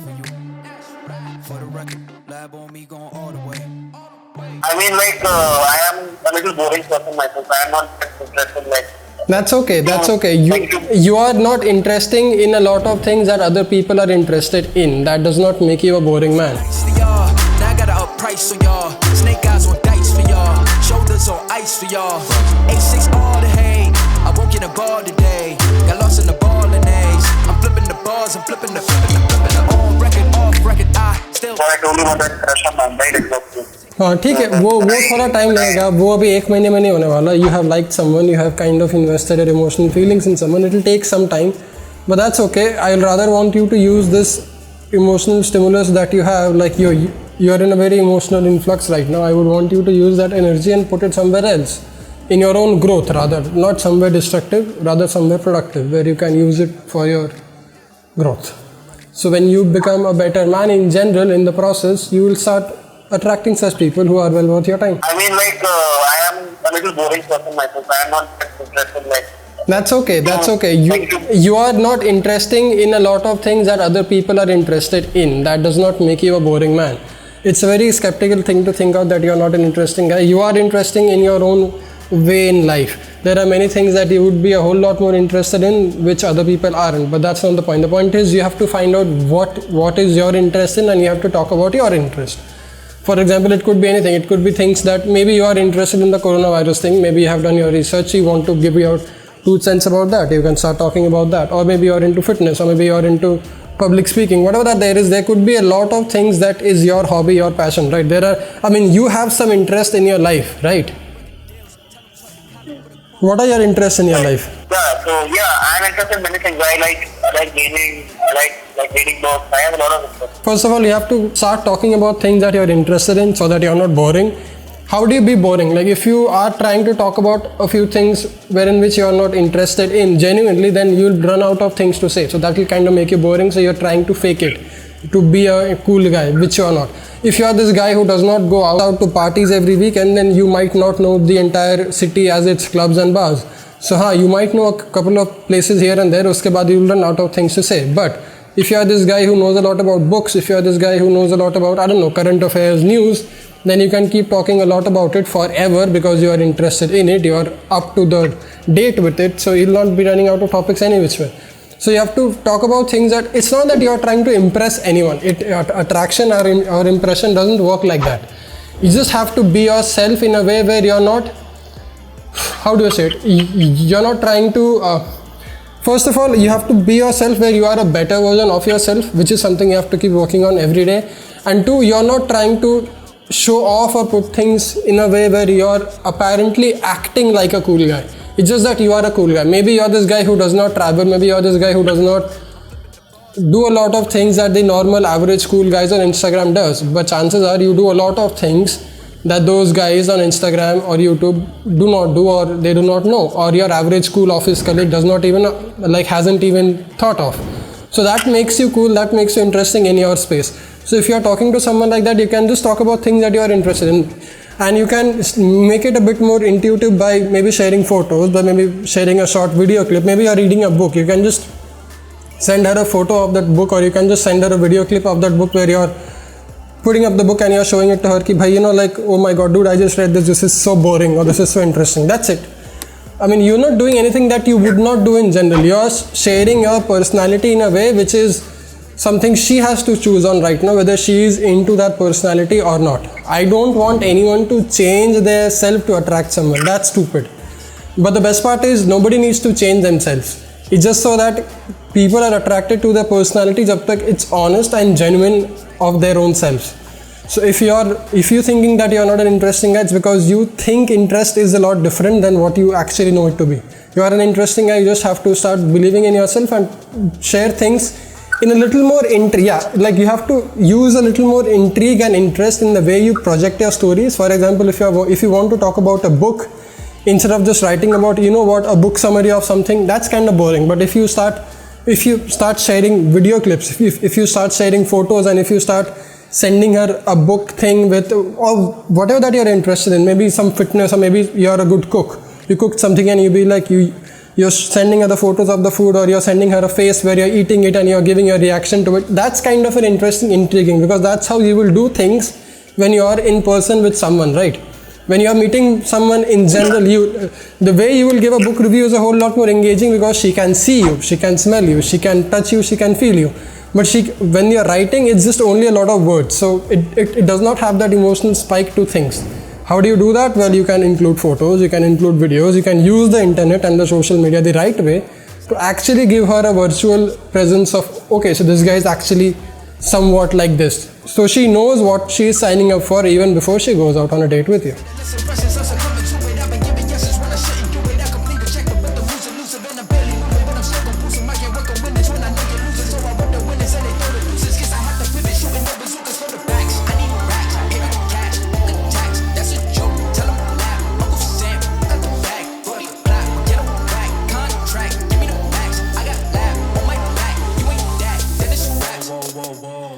for you. For the record, lab on me going all the way. I mean, I am a little boring person myself. I am not interested, That's okay. That's okay. You are not interesting in a lot of things that other people are interested in. That does not make you a boring man. Nice for y'all. Now I got to up price for y'all. Snake eyes on dice for y'all. Shoulders on ice for y'all. A6 all the hate. I woke in a bar today. Got lost in the ball and A's. I'm flipping the bars. I'm flipping the on record, off record. I still. So I told you about that crush on mine, right? Exactly. हाँ ठीक है वो थोड़ा time लगेगा वो अभी एक महीने में नहीं होने वाला you have like someone you have kind of invested your emotional feelings in someone it will take some time but that's okay I will rather want you to use this emotional stimulus that you have like you are in a very emotional influx right now. I would want you to use that energy and put it somewhere else in your own growth, rather not somewhere destructive, rather somewhere productive where you can use it for your growth. So when you become a better man in general in the process, you will start attracting such people who are well worth your time. I mean, I am a little boring person myself. I am not interested, That's okay. That's okay. You are not interesting in a lot of things that other people are interested in. That does not make you a boring man. It's a very skeptical thing to think out that you are not an interesting guy. You are interesting in your own way in life. There are many things that you would be a whole lot more interested in which other people aren't, but that's not the point. The point is you have to find out what is your interest in and you have to talk about your interest. For example, it could be anything. It could be things that maybe you are interested in the coronavirus thing. Maybe you have done your research. You want to give your 2 cents about that. You can start talking about that. Or maybe you are into fitness, or maybe you are into public speaking. Whatever that there is, there could be a lot of things that is your hobby, your passion, right? You have some interest in your life, right? What are your interests in your life? I am interested in many things. I like gaming. I like reading books. I have a lot of interest. First of all, you have to start talking about things that you're interested in so that you're not boring. How do you be boring? Like if you are trying to talk about a few things wherein which you are not interested in genuinely, then you'll run out of things to say. So that will kind of make you boring. So you're trying to fake it, to be a cool guy, which you are not. If you are this guy who does not go out to parties every week, and then you might not know the entire city as its clubs and bars. So you might know a couple of places here and there. Uske baad you'll run out of things to say. But if you are this guy who knows a lot about books, if you are this guy who knows a lot about, I don't know, current affairs, news, then you can keep talking a lot about it forever because you are interested in it, you are up to the date with it, so you'll not be running out of topics any which way. So you have to talk about things that, it's not that you are trying to impress anyone. Attraction or impression doesn't work like that. You just have to be yourself in a way where you're not, how do I say it, you're not trying to, first of all, you have to be yourself where you are a better version of yourself, which is something you have to keep working on every day. And 2, you're not trying to show off or put things in a way where you're apparently acting like a cool guy. It's just that you are a cool guy. Maybe you're this guy who does not travel, maybe you're this guy who does not do a lot of things that the normal average cool guys on Instagram does, but chances are you do a lot of things that those guys on Instagram or YouTube do not do, or they do not know, or your average cool office colleague does not even hasn't even thought of. So that makes you cool, that makes you interesting in your space. So if you are talking to someone like that, you can just talk about things that you are interested in, and you can make it a bit more intuitive by maybe sharing photos, by maybe sharing a short video clip. Maybe you are reading a book, you can just send her a photo of that book, or you can just send her a video clip of that book where you are putting up the book and you are showing it to her ki bhai, oh my god dude, I just read this is so boring, or this is so interesting. That's it. I mean, you're not doing anything that you would not do in general. You're sharing your personality in a way which is something she has to choose on right now, whether she is into that personality or not. I don't want anyone to change their self to attract someone. That's stupid. But the best part is nobody needs to change themselves. It's just so that people are attracted to their personality jab tak it's honest and genuine of their own selves. So if you're thinking that you're not an interesting guy, it's because you think interest is a lot different than what you actually know it to be. You are an interesting guy, you just have to start believing in yourself and share things in a little more you have to use a little more intrigue and interest in the way you project your stories. For example, if you want to talk about a book, instead of just writing about a book summary of something, that's kind of boring. But if you start sharing video clips, if you start sharing photos, and if you start sending her a book thing with or whatever that you're interested in, maybe some fitness, or maybe you're a good cook, you cooked something and you be like, you're sending her the photos of the food, or you're sending her a face where you're eating it and you're giving your reaction to it. That's kind of an intriguing, because that's how you will do things when you are in person with someone, right? When you are meeting someone in general, the way you will give a book review is a whole lot more engaging, because she can see you, she can smell you, she can touch you, she can feel you. But when you're writing, it's just only a lot of words, so it does not have that emotional spike to things. How do you do that? Well, you can include photos, you can include videos, you can use the internet and the social media the right way to actually give her a virtual presence of, okay, so this guy is actually somewhat like this. So she knows what she is signing up for even before she goes out on a date with you.